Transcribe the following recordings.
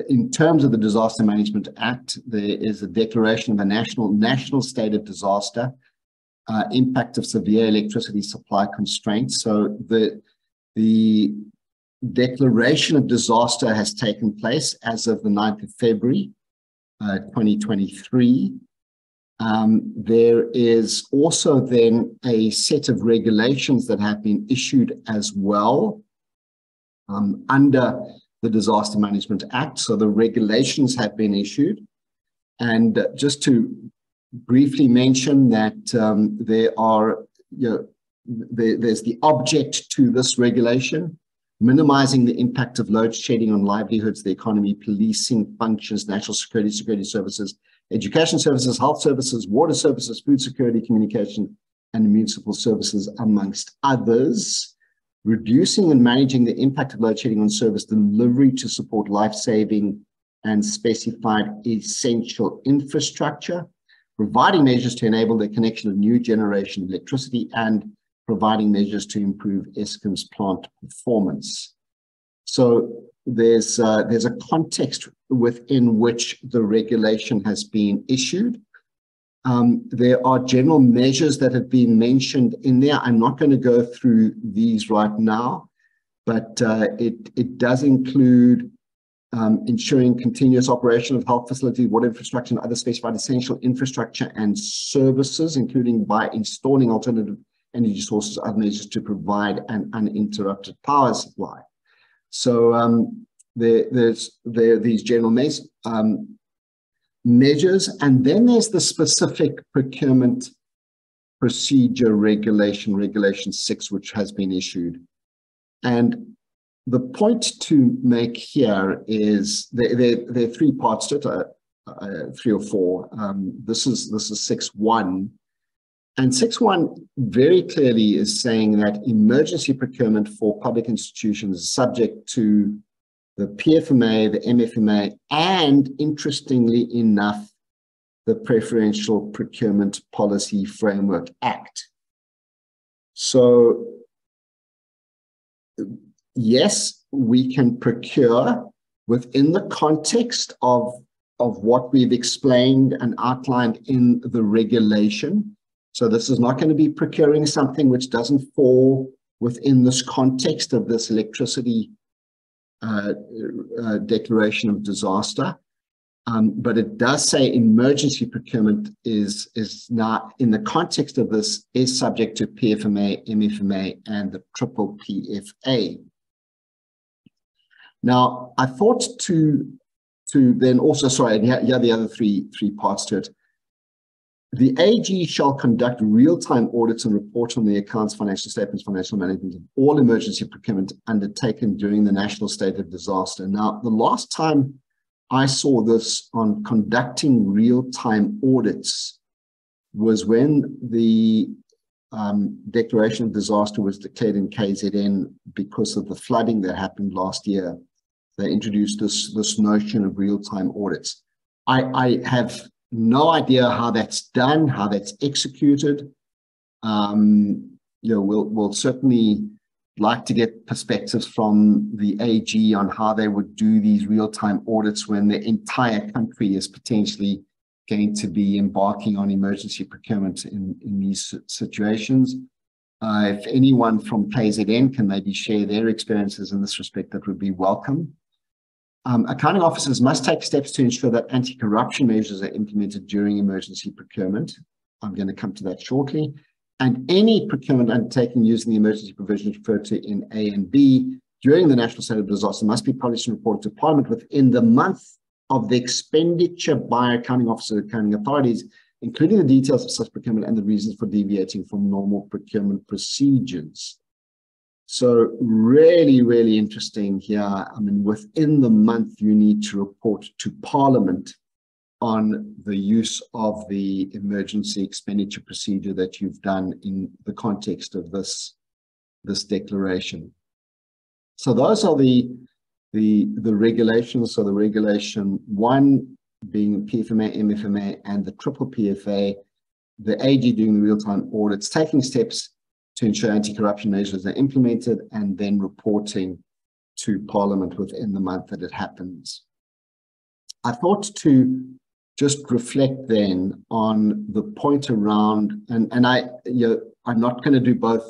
in terms of the Disaster Management Act, there is a declaration of a national state of disaster, impact of severe electricity supply constraints. So the declaration of disaster has taken place as of the 9th of February, 2023. There is also then a set of regulations that have been issued as well under the Disaster Management Act. So the regulations have been issued. And just to briefly mention that there's the object to this regulation: minimizing the impact of load shedding on livelihoods, the economy, policing functions, national security services, education services, health services, water services, food security, communication, and municipal services, amongst others. Reducing and managing the impact of load shedding on service delivery to support life-saving and specified essential infrastructure. Providing measures to enable the connection of new generation electricity, and providing measures to improve Eskom's plant performance. So there's a context within which the regulation has been issued. There are general measures that have been mentioned in there. I'm not going to go through these right now, but it does include ensuring continuous operation of health facilities, water infrastructure, and other specified essential infrastructure and services, including by installing alternative energy sources, other measures to provide an uninterrupted power supply. So there are these general measures, and then there's the specific procurement procedure regulation 6, which has been issued. And the point to make here is there are 3 parts to it, 3 or 4. This is 6.1. And 6.1 very clearly is saying that emergency procurement for public institutions is subject to the PFMA, the MFMA, and interestingly enough, the Preferential Procurement Policy Framework Act. So yes, we can procure within the context of what we've explained and outlined in the regulation. So this is not going to be procuring something which doesn't fall within this context of this electricity declaration of disaster. But it does say emergency procurement is now, in the context of this, is subject to PFMA, MFMA, and the triple PFA. Now, I thought to then also, sorry, yeah, the other three parts to it. The AG shall conduct real-time audits and report on the accounts, financial statements, financial management of all emergency procurement undertaken during the national state of disaster. Now, the last time I saw this on conducting real-time audits was when the declaration of disaster was declared in KZN because of the flooding that happened last year. They introduced this notion of real-time audits. I have no idea how that's done, how that's executed. We'll certainly like to get perspectives from the AG on how they would do these real-time audits when the entire country is potentially going to be embarking on emergency procurement in these situations. If anyone from KZN can maybe share their experiences in this respect, that would be welcome. Accounting officers must take steps to ensure that anti-corruption measures are implemented during emergency procurement. I'm going to come to that shortly. And any procurement undertaken using the emergency provisions referred to in A and B during the national state of disaster must be published and reported to Parliament within the month of the expenditure by accounting officers and accounting authorities, including the details of such procurement and the reasons for deviating from normal procurement procedures. So really, really interesting here. I mean, within the month, you need to report to Parliament on the use of the emergency expenditure procedure that you've done in the context of this declaration. So those are the regulations. So the regulation 1 being PFMA, MFMA, and the triple PFA, the AG doing the real-time audits, taking steps to ensure anti-corruption measures are implemented, and then reporting to Parliament within the month that it happens. I thought to just reflect then on the point around, and I'm not going to do both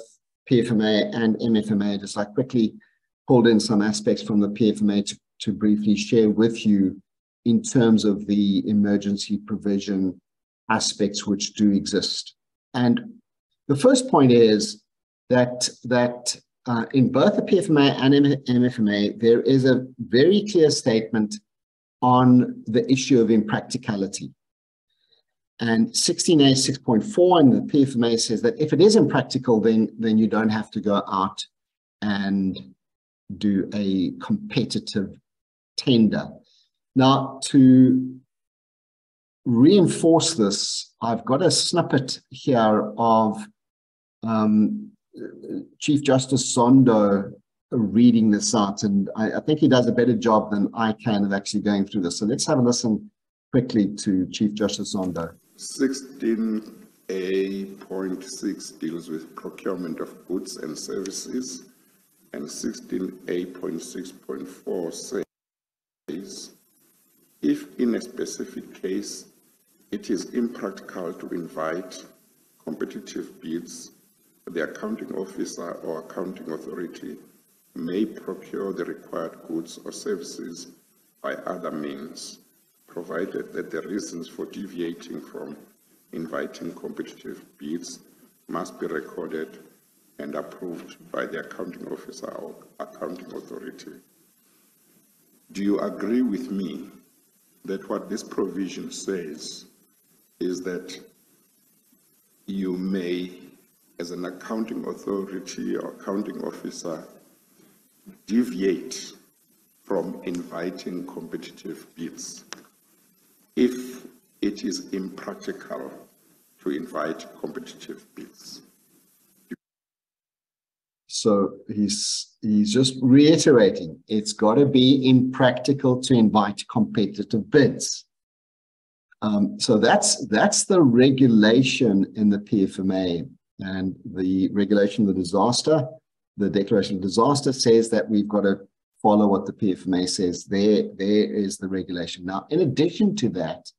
PFMA and MFMA, just I quickly pulled in some aspects from the PFMA to briefly share with you in terms of the emergency provision aspects which do exist. And the first point is that in both the PFMA and MFMA, there is a very clear statement on the issue of impracticality. And 16A 6.4 in the PFMA says that if it is impractical, then you don't have to go out and do a competitive tender. Now, to reinforce this, I've got a snippet here of Chief Justice Zondo reading this out, and I think he does a better job than I can of actually going through this. So let's have a listen quickly to Chief Justice Zondo. 16A.6 deals with procurement of goods and services, and 16A.6.4 says, if in a specific case it is impractical to invite competitive bids, the accounting officer or accounting authority may procure the required goods or services by other means, provided that the reasons for deviating from inviting competitive bids must be recorded and approved by the accounting officer or accounting authority. Do you agree with me that what this provision says is that you may, as an accounting authority or accounting officer, deviate from inviting competitive bids if it is impractical to invite competitive bids? So he's just reiterating, it's got to be impractical to invite competitive bids. So that's the regulation in the PFMA, and the regulation of the disaster. The declaration of disaster says that we've got to follow what the PFMA says. There is the regulation. Now, in addition to that,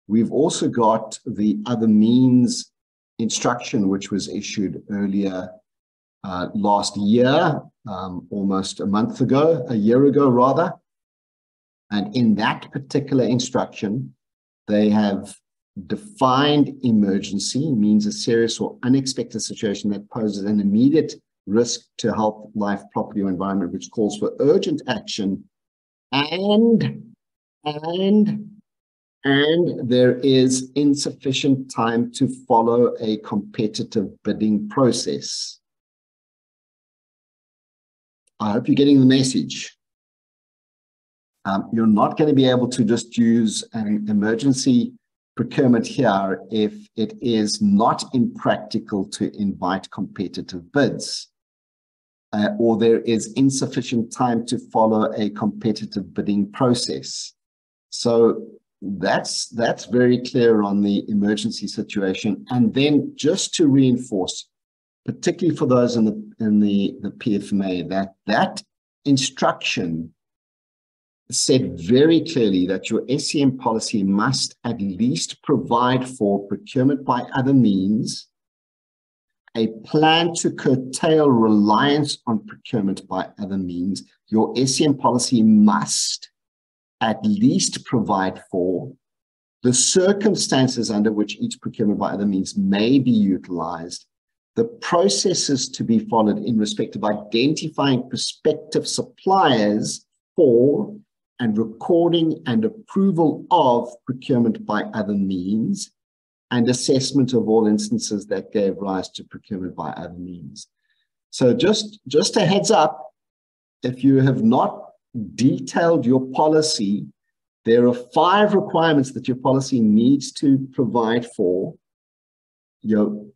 we've also got the other means instruction, which was issued earlier last year, almost a year ago rather. And in that particular instruction, they have defined emergency means a serious or unexpected situation that poses an immediate risk to health, life, property, or environment, which calls for urgent action, and there is insufficient time to follow a competitive bidding process. I hope you're getting the message. You're not going to be able to just use an emergency procurement here if it is not impractical to invite competitive bids, or there is insufficient time to follow a competitive bidding process. So that's very clear on the emergency situation. And then just to reinforce, particularly for those in the PFMA, that instruction said very clearly that your SCM policy must at least provide for procurement by other means, a plan to curtail reliance on procurement by other means. Your SCM policy must at least provide for the circumstances under which each procurement by other means may be utilized, the processes to be followed in respect of identifying prospective suppliers for and recording and approval of procurement by other means, and assessment of all instances that gave rise to procurement by other means. So just a heads up, if you have not detailed your policy, there are 5 requirements that your policy needs to provide for.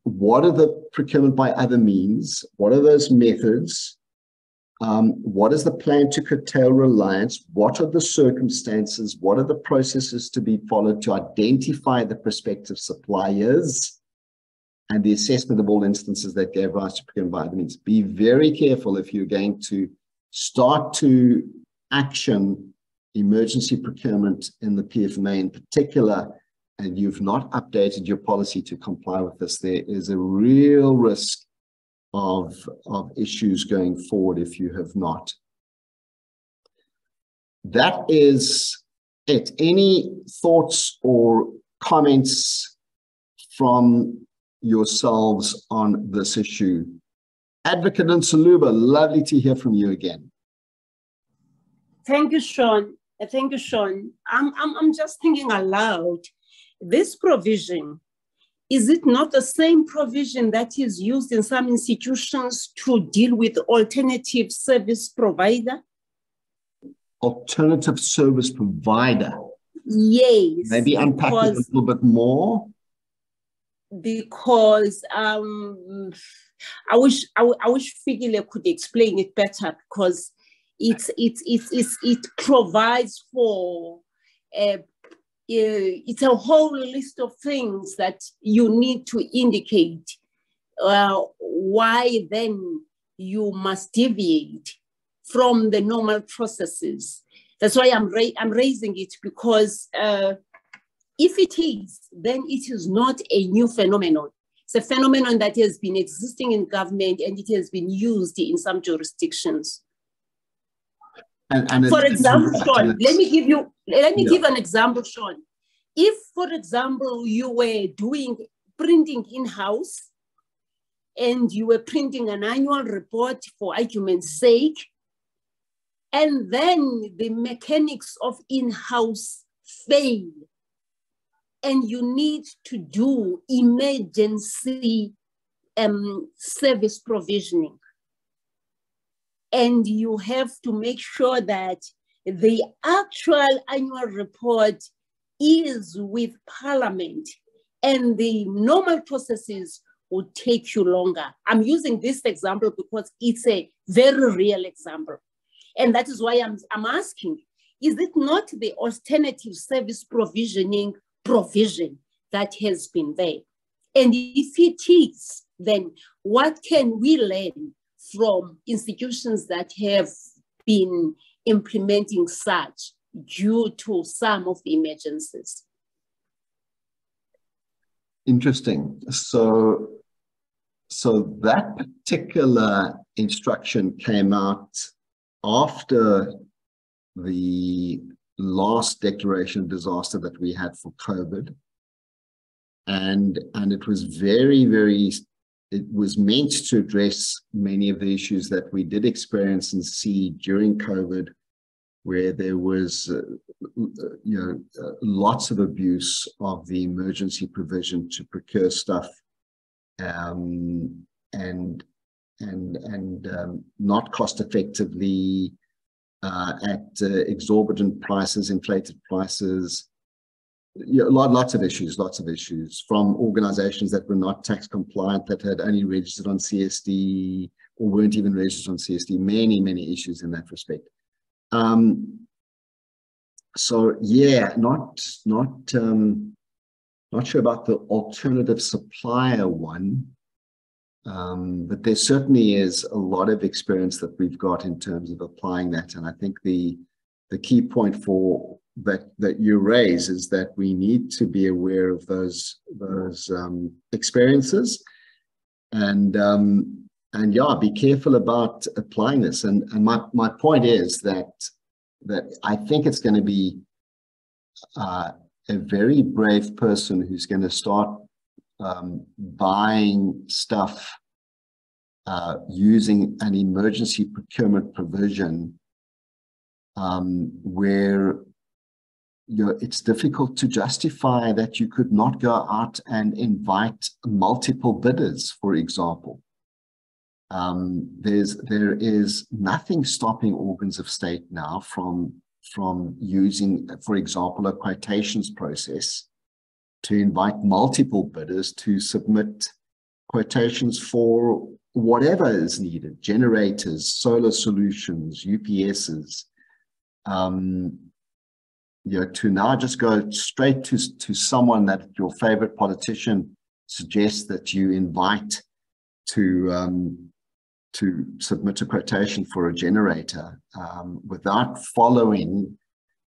What are the procurement by other means? What are those methods? What is the plan to curtail reliance? What are the circumstances? What are the processes to be followed to identify the prospective suppliers? And the assessment of all instances that gave rise to procurement by other means. Be very careful if you're going to start to action emergency procurement in the PFMA in particular, and you've not updated your policy to comply with this, there is a real risk of issues going forward if you have not. That is it. Any thoughts or comments from yourselves on this issue? Advocate Nsaluba, lovely to hear from you again. Thank you, Sean. Thank you, Sean. I'm just thinking aloud. This provision, is it not the same provision that is used in some institutions to deal with alternative service provider? Alternative service provider? Yes. Maybe unpack it a little bit more. Because I wish Fikile could explain it better, because it provides for it's a whole list of things that you need to indicate why then you must deviate from the normal processes. That's why I'm raising it, because if it is, then it is not a new phenomenon. It's a phenomenon that has been existing in government, and it has been used in some jurisdictions. For example, Sean, let me give an example, Sean. If, for example, you were doing printing in-house and you were printing an annual report for argument's sake, and then the mechanics of in-house fail, and you need to do emergency service provisioning, and you have to make sure that the actual annual report is with Parliament, and the normal processes will take you longer. I'm using this example because it's a very real example. And that is why I'm asking, is it not the alternative service provisioning provision that has been there? And if it is, then what can we learn from institutions that have been implementing such due to some of the emergencies? Interesting. So that particular instruction came out after the last declaration of disaster that we had for COVID. And it was it was meant to address many of the issues that we did experience and see during COVID, where there was, lots of abuse of the emergency provision to procure stuff, and not cost effectively, at exorbitant prices, inflated prices. Lots of issues from organizations that were not tax compliant, that had only registered on CSD or weren't even registered on CSD. Many issues in that respect. So yeah, not sure about the alternative supplier one, but there certainly is a lot of experience that we've got in terms of applying that. And I think the key point for that you raise is that we need to be aware of those experiences, and yeah, be careful about applying this. And my point is that I think it's going to be a very brave person who's going to start buying stuff using an emergency procurement provision, where it's difficult to justify that you could not go out and invite multiple bidders, for example. There is nothing stopping organs of state now from using, for example, a quotations process to invite multiple bidders to submit quotations for whatever is needed: generators, solar solutions, UPSs. To now just go straight to someone that your favorite politician suggests that you invite to to submit a quotation for a generator without following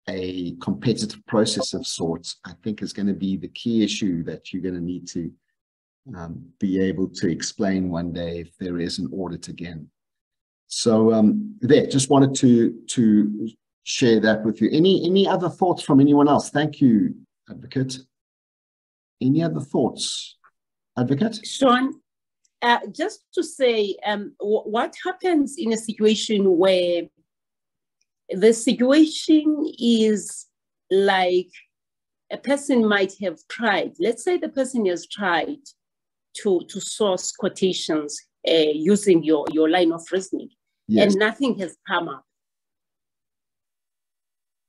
a competitive process of sorts, I think is going to be the key issue that you're going to need to be able to explain one day if there is an audit again. So there, just wanted to share that with you. Any other thoughts from anyone else? Thank you, Advocate. Any other thoughts, Advocate? Sean, just to say, what happens in a situation where the situation is like a person might have tried, let's say the person has tried to source quotations using your line of reasoning, yes, and nothing has come up.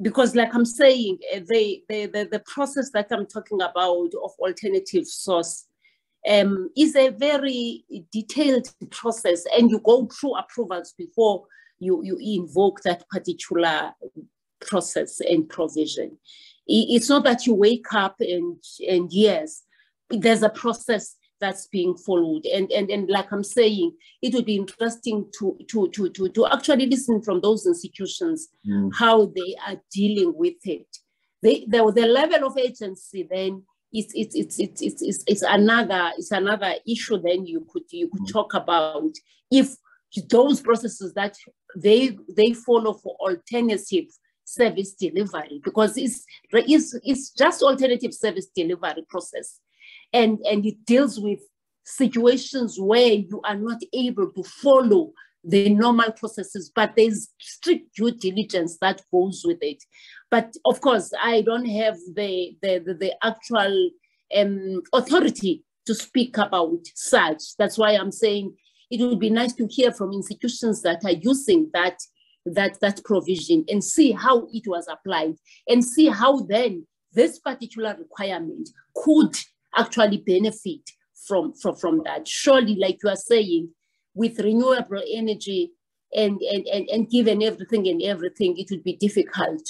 Because like I'm saying, the process that I'm talking about of alternative source is a very detailed process, and you go through approvals before you invoke that particular process and provision. It's not that you wake up and yes, there's a process that's being followed. And like I'm saying, it would be interesting to actually listen from those institutions how they are dealing with it. The level of agency then it's another issue. Then you could talk about if those processes that they follow for alternative service delivery, because it's just alternative service delivery process, and it deals with situations where you are not able to follow the normal processes, but there's strict due diligence that goes with it. But of course, I don't have the actual authority to speak about such. That's why I'm saying it would be nice to hear from institutions that are using that provision and see how it was applied, and see how then this particular requirement could actually benefit from that. Surely, like you are saying, with renewable energy and given everything, it would be difficult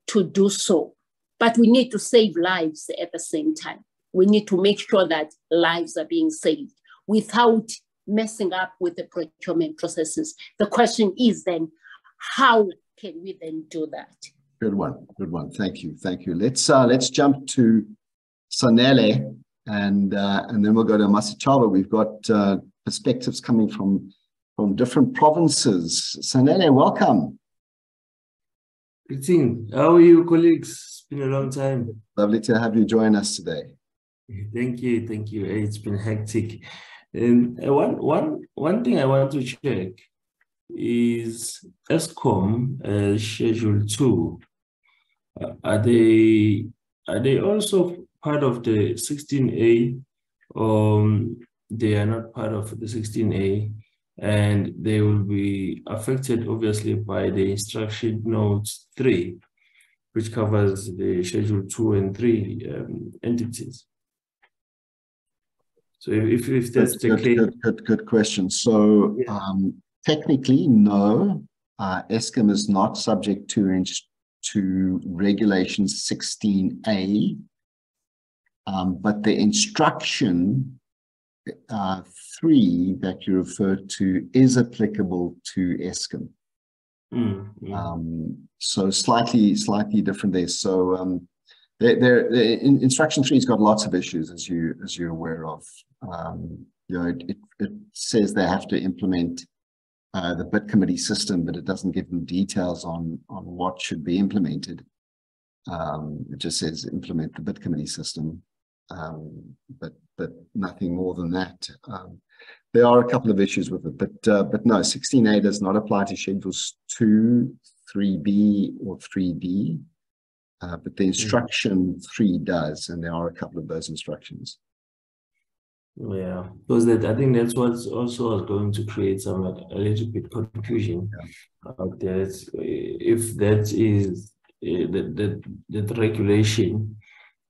to do so. But we need to save lives at the same time. We need to make sure that lives are being saved without messing up with the procurement processes. The question is then, how can we then do that? Good one. Thank you. Let's jump to Sanele, and then we'll go to Masichaba. We've got perspectives coming from different provinces. Sanele, welcome. Greeting. How are you, colleagues? It's been a long time. Lovely to have you join us today. Thank you. It's been hectic. One thing I want to check is ESCOM Schedule 2. Are they also part of the 16A, or they are not part of the 16A, and they will be affected obviously by the instruction note 3, which covers the Schedule 2 and 3 entities? So if that's the case. Good question. So yeah. Technically, no, ESCOM is not subject to Regulation 16A, but the instruction 3 that you referred to is applicable to ESCOM. So slightly different there. So instruction 3 has got lots of issues, as you're aware of. It says they have to implement the bid committee system, but it doesn't give them details on what should be implemented. It just says implement the bid committee system, but nothing more than that. There are a couple of issues with it, but no, 16A does not apply to Schedules 2, 3B, or 3D, but the instruction 3 does, and there are a couple of those instructions. Yeah, because I think that's what's also going to create a little bit confusion out there. If that is the regulation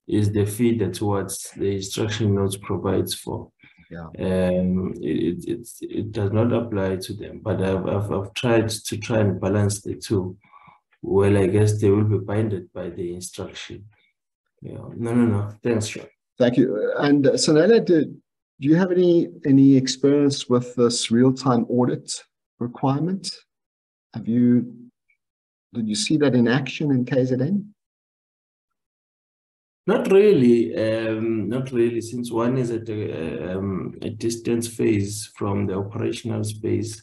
is the feeder towards the instruction notes provides for. Yeah. It does not apply to them, but I've tried to balance the two. Well, I guess they will be binded by the instruction. Yeah. No. Thanks, Sean. Thank you. And Sanele, Do you have any experience with this real-time audit requirement? Did you see that in action in KZN? Not really, since one is at a distance phase from the operational space.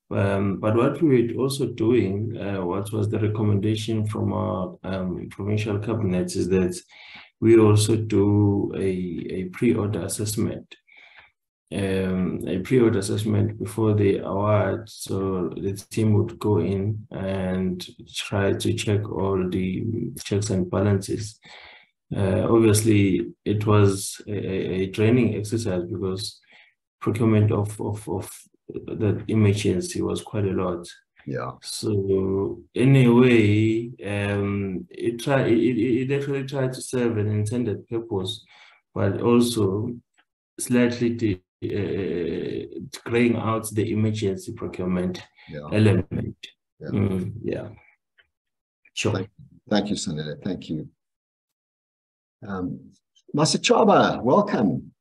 But what we were also doing, what was the recommendation from our provincial cabinets, is that we also do a pre-order assessment. A pre-order assessment before the award, so the team would go in and try to check all the checks and balances. Obviously, it was a training exercise because procurement of the emergency was quite a lot. Yeah. So anyway, it actually tried to serve an intended purpose, but also slightly graying out the emergency procurement element. Yeah. Sure. Thank you, Senator. Thank you. Masichaba, welcome.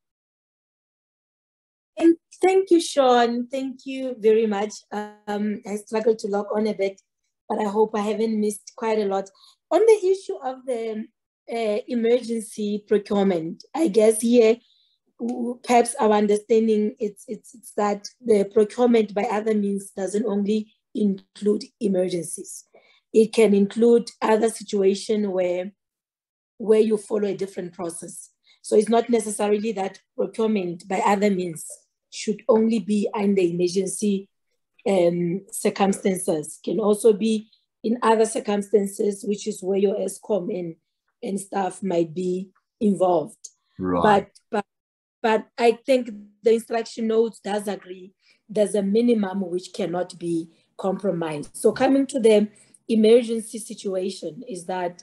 And thank you, Sean. Thank you very much. I struggled to log on a bit, but I hope I haven't missed quite a lot. On the issue of the emergency procurement, I guess here, perhaps our understanding it's that the procurement by other means doesn't only include emergencies. It can include other situations where you follow a different process. So it's not necessarily that procurement by other means should only be under emergency circumstances. Can also be in other circumstances, which is where your ESCOM and staff might be involved. Right. But I think the instruction notes does agree there's a minimum which cannot be compromised. So coming to the emergency situation is that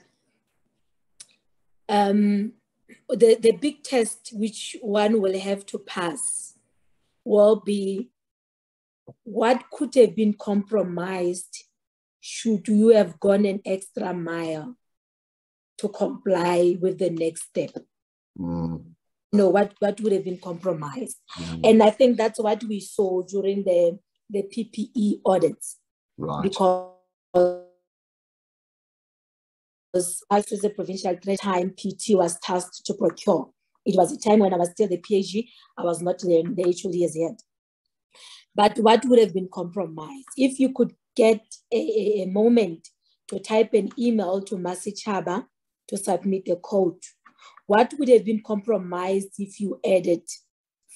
the big test which one will have to pass will be what could have been compromised should you have gone an extra mile to comply with the next step. What would have been compromised. And I think that's what we saw during the PPE audits. Right. Because us as a provincial time, PT was tasked to procure. It was a time when I was still the PhD. I was not the HOD as yet. But what would have been compromised? If you could get a moment to type an email to Masichaba to submit the code, what would have been compromised if you added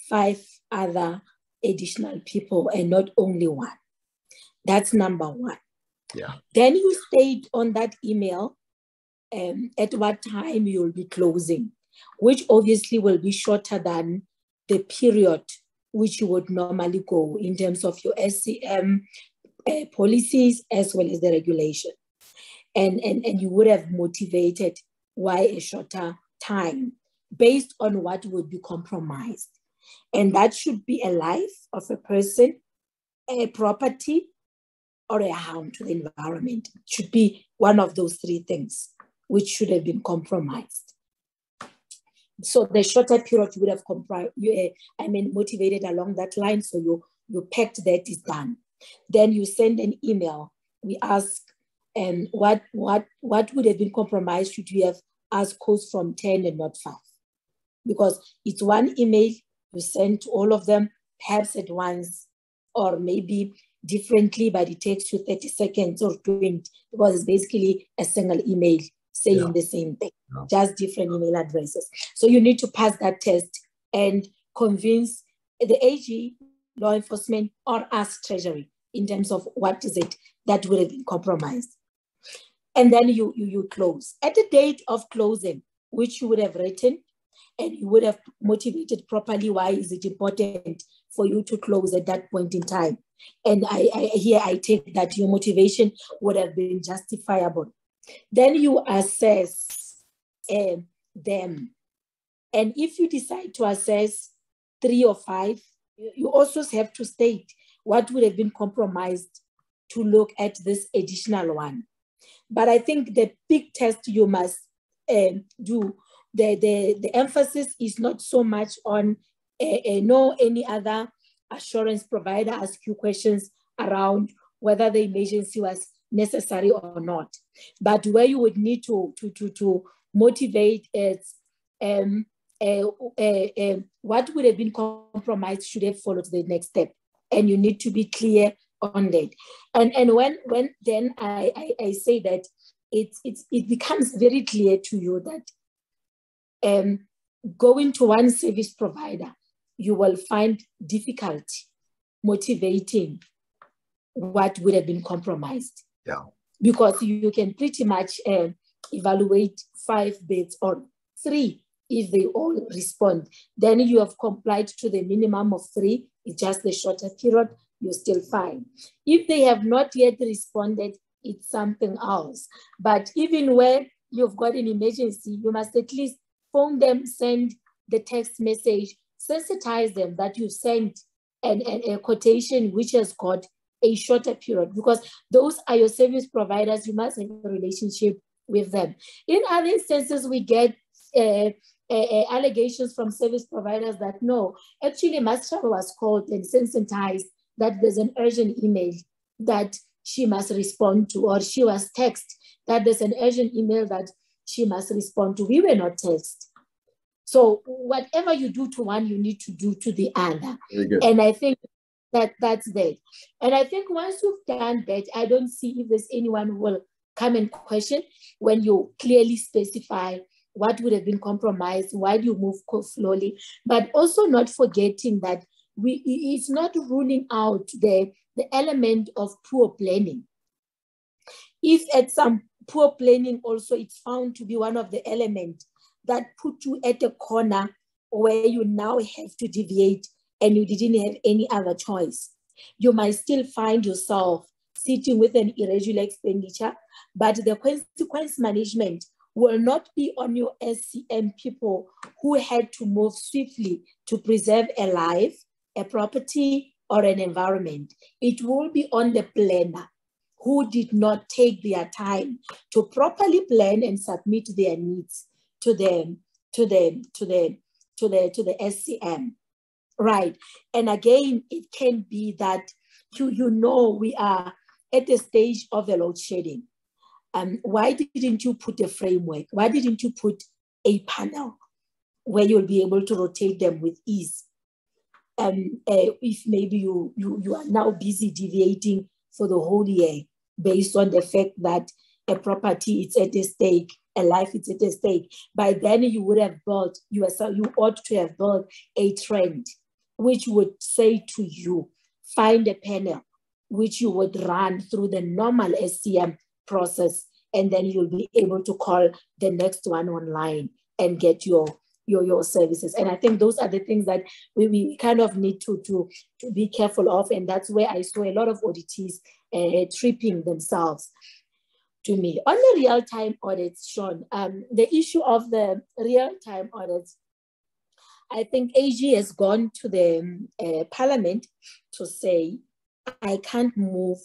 5 other additional people and not only one? That's number one. Yeah. Then you state on that email at what time you'll be closing, which obviously will be shorter than the period which you would normally go in terms of your SCM policies as well as the regulation. And you would have motivated why a shorter time based on what would be compromised. And that should be a life of a person, a property, or a harm to the environment. It should be one of those 3 things which should have been compromised. So the shorter period you would have motivated along that line. So you packed that is done. Then you send an email. We ask, what would have been compromised should you have asked codes from 10 and not 5? Because it's one email you send to all of them, perhaps at once, or maybe differently, but it takes you 30 seconds or 20, because it's basically a single email saying the same thing, just different email addresses. So you need to pass that test and convince the AG, law enforcement, or us Treasury in terms of what is it that would have been compromised. And then you close. At the date of closing, which you would have written, and you would have motivated properly, why is it important for you to close at that point in time? And I take that your motivation would have been justifiable. Then you assess them. And if you decide to assess 3 or 5, you also have to state what would have been compromised to look at this additional one. But I think the big test you must do, the emphasis is not so much on no any other assurance provider ask you questions around whether the emergency was necessary or not. But where you would need to motivate is what would have been compromised should have followed the next step. And you need to be clear on that. And when then I say that it becomes very clear to you that going to one service provider, you will find difficulty motivating what would have been compromised. Yeah. Because you can pretty much evaluate 5 bids or 3 if they all respond. Then you have complied to the minimum of 3, it's just the shorter period, you're still fine. If they have not yet responded, it's something else. But even where you've got an emergency, you must at least phone them, send the text message, sensitize them that you sent a quotation which has got a shorter period, because those are your service providers. You must have a relationship with them. In other instances, we get allegations from service providers that no, actually Master was called and sensitized that there's an urgent email that she must respond to, or she was texted that there's an urgent email that she must respond to. We were not texted. So whatever you do to one, you need to do to the other. And I think that's that. And I think once you've done that, I don't see if there's anyone who will come and question when you clearly specify what would have been compromised, why do you move slowly, but also not forgetting that it's not ruling out the element of poor planning. If at some poor planning also it's found to be one of the elements that put you at a corner where you now have to deviate and you didn't have any other choice, you might still find yourself sitting with an irregular expenditure, but the consequence management will not be on your SCM people who had to move swiftly to preserve a life, a property, or an environment. It will be on the planner who did not take their time to properly plan and submit their needs to the SCM. Right. And again, it can be that you know we are at the stage of the load shedding. Why didn't you put a framework? Why didn't you put a panel where you'll be able to rotate them with ease? If maybe you are now busy deviating for the whole year based on the fact that a property is at a stake, a life is at a stake, by then you would have built, you ought to have built a trend which would say to you, find a panel which you would run through the normal SCM process, and then you'll be able to call the next one online and get your services. And I think those are the things that we kind of need to be careful of, and that's where I saw a lot of auditees tripping themselves to me. On the real-time audits, Sean, the issue of the real-time audits, I think AG has gone to the Parliament to say, I can't move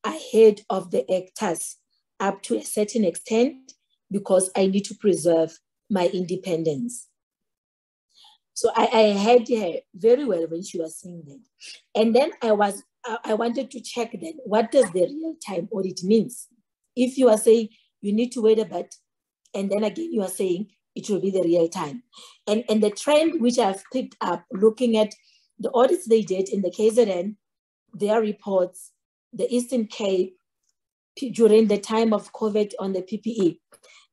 ahead of the actors up to a certain extent because I need to preserve my independence. So I heard her very well when she was saying that. And then I wanted to check then, what does the real-time audit means? If you are saying you need to wait a bit, and then again you are saying it will be the real time. And the trend which I've picked up looking at the audits they did in the KZN, their reports, the Eastern Cape during the time of COVID on the PPE,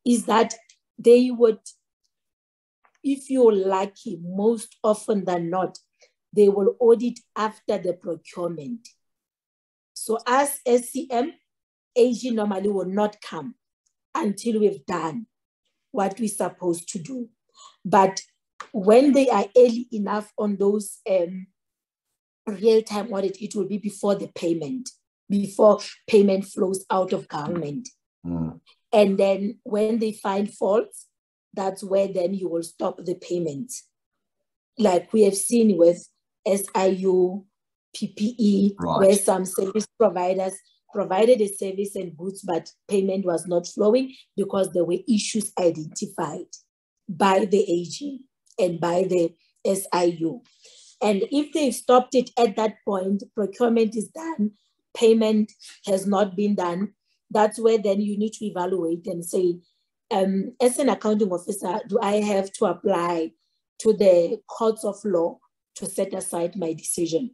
is that they would, if you're lucky, most often than not, they will audit after the procurement. So as SCM, AG normally will not come until we've done what we're supposed to do. But when they are early enough on those real-time audit, it will be before the payment, before payment flows out of government. And then when they find faults, that's where then you will stop the payment. Like we have seen with SIU, PPE, right, where some service providers provided a service and goods, but payment was not flowing because there were issues identified by the AG and by the SIU. And if they stopped it at that point, procurement is done, payment has not been done, that's where then you need to evaluate and say, as an accounting officer, do I have to apply to the courts of law to set aside my decision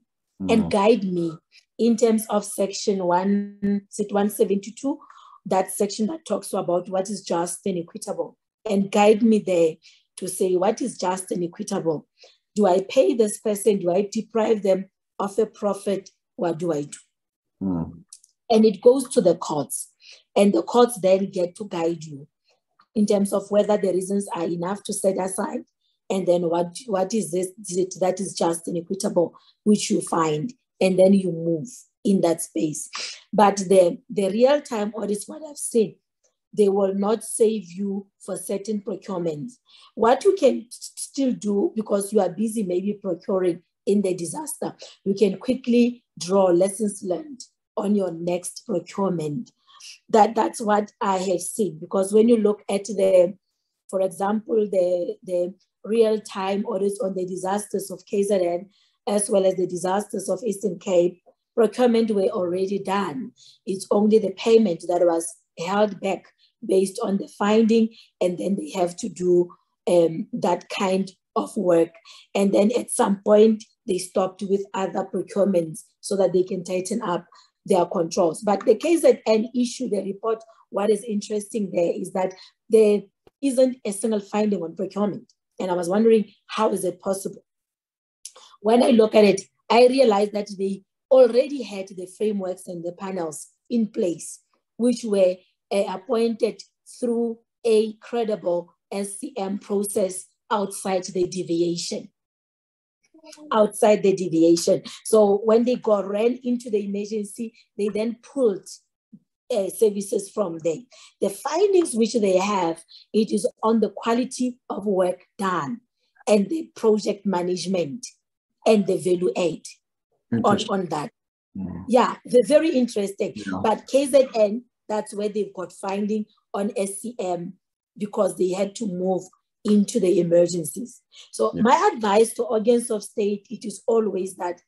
and guide me in terms of section 172, that section that talks about what is just and equitable, and guide me there to say what is just and equitable. Do I pay this person? Do I deprive them of a profit? What do I do? And it goes to the courts, and the courts then get to guide you in terms of whether the reasons are enough to set aside, and then what is this that is just and equitable, which you find, and then you move in that space. But the real-time audits, what I've seen, they will not save you for certain procurements. What you can still do, because you are busy maybe procuring in the disaster, you can quickly draw lessons learned on your next procurement. That's what I have seen, because when you look at for example, the real-time audits on the disasters of KZN, as well as the disasters of Eastern Cape, procurement were already done. It's only the payment that was held back based on the finding, and then they have to do that kind of work. And then at some point, they stopped with other procurements so that they can tighten up their controls. But the KZN issue, the report, what is interesting there is that there isn't a single finding on procurement. And I was wondering, how is it possible? When I look at it, I realized that they already had the frameworks and the panels in place, which were appointed through a credible SCM process outside the deviation. So when they ran into the emergency, they then pulled services from there. The findings which they have, it is on the quality of work done and the project management and the value add on that. Yeah, they're very interesting. Yeah. But KZN, that's where they've got finding on SCM, because they had to move into the emergencies. So my advice to organs of state, it is always that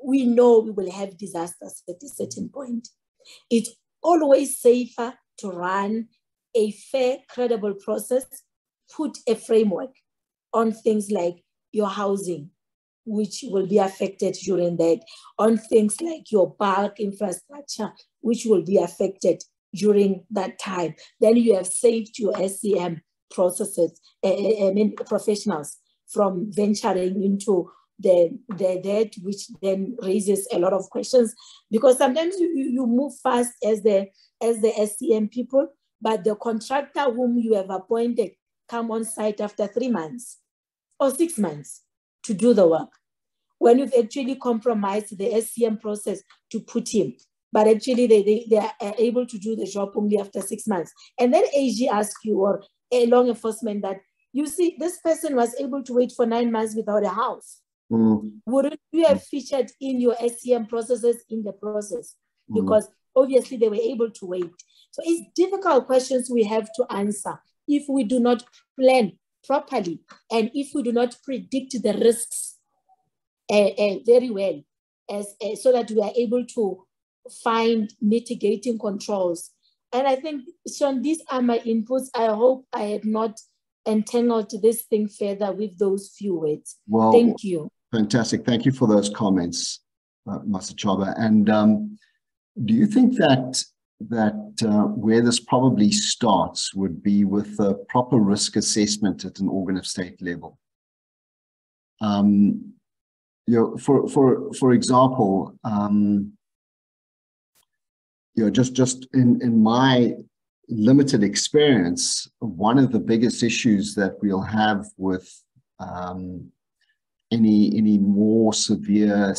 we know we will have disasters at a certain point. It's always safer to run a fair, credible process, put a framework on things like your housing, which will be affected during that, on things like your bulk infrastructure, which will be affected during that time. Then you have saved your SCM processes, professionals from venturing into the debt, which then raises a lot of questions, because sometimes you move fast as the SCM people, but the contractor whom you have appointed come on site after 3 months or 6 months to do the work, when you've actually compromised the SCM process to put him, but actually they are able to do the job only after 6 months. And then AG asks you, or a law enforcement, that you see this person was able to wait for 9 months without a house. Wouldn't you have featured in your SCM processes in the process? Because obviously they were able to wait. So it's difficult questions we have to answer if we do not plan properly, and if we do not predict the risks very well, so that we are able to find mitigating controls. And I think, Sean, these are my inputs. I hope I have not entangled this thing further with those few words. Well, thank you. Fantastic. Thank you for those comments, Master Chaba. And do you think that where this probably starts would be with a proper risk assessment at an organ of state level? You know, for example, you know, just in my limited experience, one of the biggest issues that we'll have with any more severe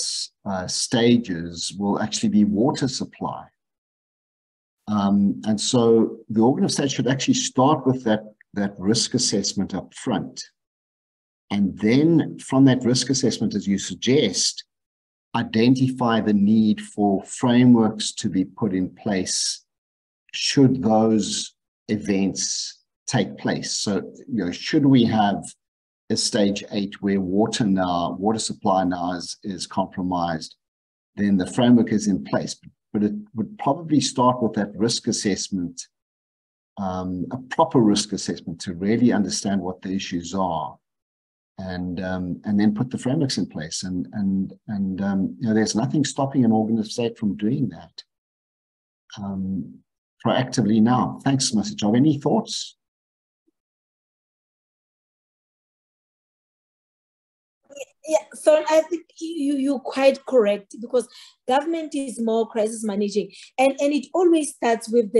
stages will actually be water supply. And so the organ of state should actually start with that risk assessment up front. And then from that risk assessment, as you suggest, identify the need for frameworks to be put in place should those events take place. So, you know, should we have is stage 8, where water supply now is compromised, then the framework is in place. But it would probably start with that risk assessment, a proper risk assessment to really understand what the issues are, and then put the frameworks in place. And there's nothing stopping an organization from doing that proactively now. Thanks, Mr. Job. Any thoughts? Yeah, so I think you're quite correct, because government is more crisis managing, and it always starts with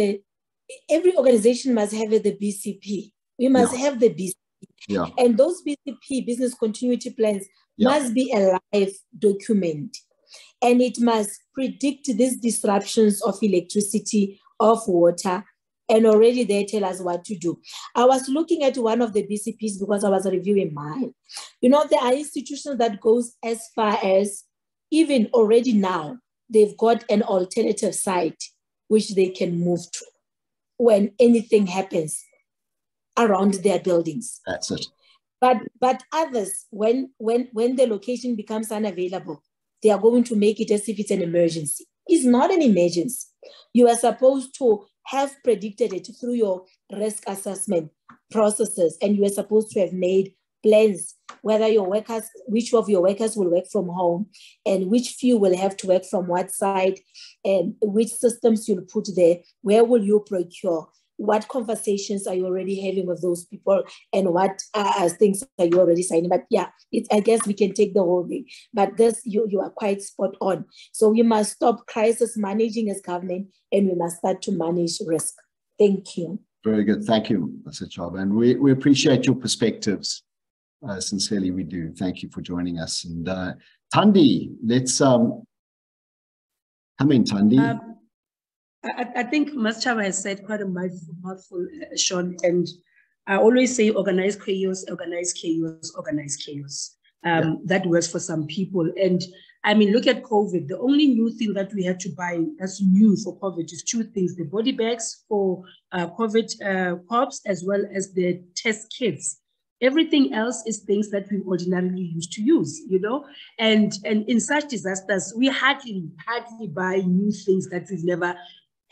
every organization must have the BCP. We must have the BCP. Yeah. And those BCP, business continuity plans, must be a live document. And it must predict these disruptions of electricity, of water, and already they tell us what to do. I was looking at one of the BCPs because I was reviewing mine. There are institutions that goes as far as, even already now, they've got an alternative site which they can move to when anything happens around their buildings. That's it. But others, when the location becomes unavailable, they are going to make it as if it's an emergency. It's not an emergency. You are supposed to have predicted it through your risk assessment processes, and you are supposed to have made plans whether which of your workers will work from home, and which few will have to work from what side, and which systems you'll put there, where will you procure, what conversations are you already having with those people, and what things are you already signing. But yeah, I guess we can take the whole thing. But this, you are quite spot on. So we must stop crisis managing as government, and we must start to manage risk. Thank you. Very good. Thank you, Mr. Chob. And we appreciate your perspectives. Sincerely, we do. Thank you for joining us. And Thandi, let's come in, Thandi. I think Mr. has said quite a mouthful, Sean, and I always say organize chaos, organize chaos, organize chaos. That works for some people. And I mean, look at COVID. The only new thing that we had to buy that's new for COVID is 2 things: the body bags for COVID corps, as well as the test kits. Everything else is things that we ordinarily used to use, and in such disasters, we hardly buy new things that we've never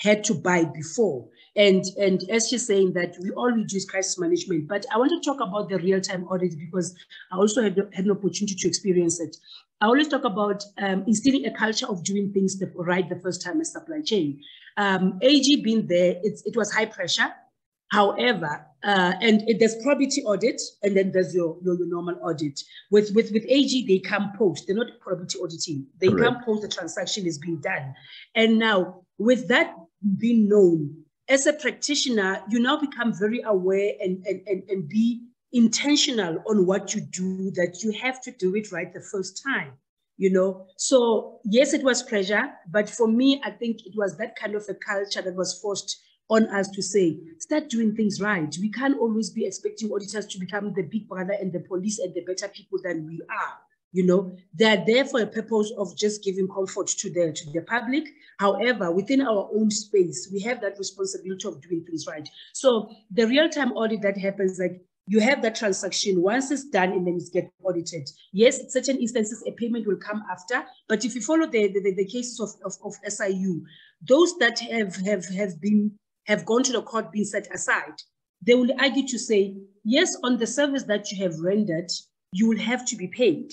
had to buy before. And as she's saying that we all reduce crisis management, but I want to talk about the real-time audit because I also had an opportunity to experience it. I always talk about instilling a culture of doing things right the first time as supply chain. AG being there, it was high pressure. However, there's probity audit, and then there's your normal audit. With AG, they come post. They're not probity auditing. They come post the transaction is being done. And now, with that being known, as a practitioner, you now become very aware and be intentional on what you do, that you have to do it right the first time. So yes, it was pressure, but for me, I think it was that kind of a culture that was forced on us to say, start doing things right. We can't always be expecting auditors to become the big brother and the police and the better people than we are. They're there for a purpose of just giving comfort to the public. However, within our own space, we have that responsibility of doing things right. So the real-time audit that happens, like you have that transaction, once it's done and then it's get audited. Yes, in certain instances, a payment will come after, but if you follow the cases of SIU, those that have gone to the court being set aside, they will argue to say, yes, on the service that you have rendered, you will have to be paid.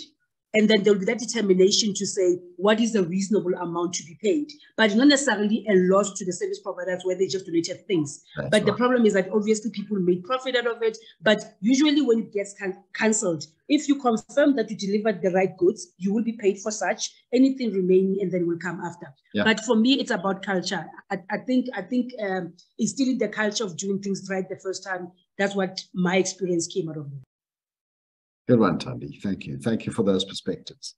And then there will be that determination to say, what is the reasonable amount to be paid? But not necessarily a loss to the service providers where they just donated things. But the problem is that obviously people made profit out of it. But usually when it gets cancelled, if you confirm that you delivered the right goods, you will be paid for such. Anything remaining and then will come after. Yeah. But for me, it's about culture. I think instilling the culture of doing things right the first time, that's what my experience came out of it. Good one, Thandi. Thank you. Thank you for those perspectives.